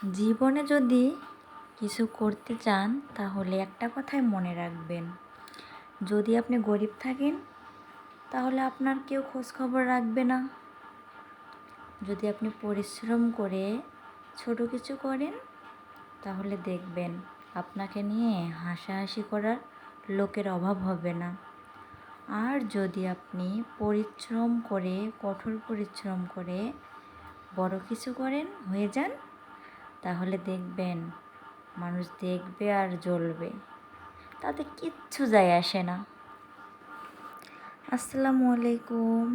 জীবনে যদি কিছু করতে চান তাহলে একটা কথাই মনে রাখবেন, যদি আপনি গরিব থাকেন তাহলে আপনার কেউ খোঁজখবর রাখবে না। যদি আপনি পরিশ্রম করে ছোট কিছু করেন তাহলে দেখবেন আপনাকে নিয়ে হাসাহাসি করার লোকের অভাব হবে না। আর যদি আপনি পরিশ্রম করে কঠোর পরিশ্রম করে বড় কিছু করেন হয়ে যান, তাহলে দেখবেন মানুষ দেখবে আর জ্বলবে, তাতে কিচ্ছু যায় আসে না। আসসালামু আলাইকুম।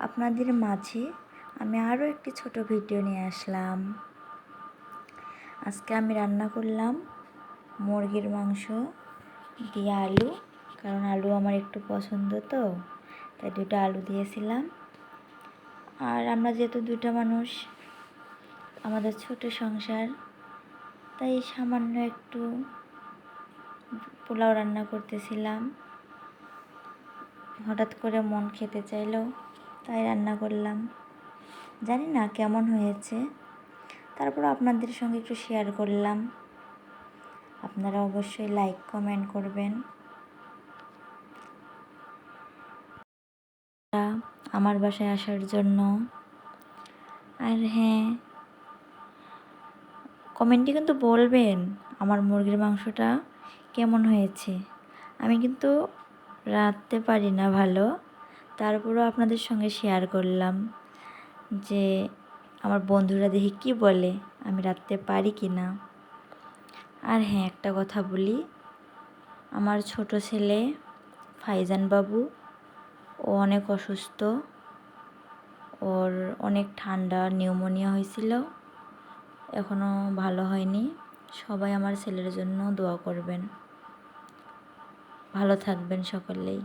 আপনাদের মাঝে আমি আরও একটি ছোট ভিডিও নিয়ে আসলাম। আজকে আমি রান্না করলাম মুরগির মাংস দিয়ে আলু, কারণ আলু আমার একটু পছন্দ, তো তাই 2টা আলু দিয়েছিলাম। আর আমরা যেহেতু 2টা মানুষ, আমাদের ছোট সংসার, তাই সামান্য একটু পোলাও রান্না করতেছিলাম। হঠাৎ করে মন খেতে চাইলো, তাই রান্না করলাম। জানি না কেমন হয়েছে, তারপর আপনাদের সঙ্গে একটু শেয়ার করলাম। আপনারা অবশ্যই লাইক কমেন্ট করবেন। আমার বাসায় আসার জন্য। আর হ্যাঁ, কমেন্টে কিন্তু বলবেন আমার মুরগির মাংসটা কেমন হয়েছে। আমি কিন্তু রাঁধতে পারি না ভালো, তারপরও আপনাদের সঙ্গে শেয়ার করলাম যে আমার বন্ধুরা দেখি কি বলে আমি রাঁধতে পারি কি না। আর হ্যাঁ, একটা কথা বলি, আমার ছোট ছেলে ফাইজান বাবু, ও অনেক অসুস্থ, ওর অনেক ঠান্ডা নিউমোনিয়া হয়েছিল, এখনও ভালো হয়নি। সবাই আমার ছেলের জন্য দোয়া করবেন। ভালো থাকবেন সকলেই।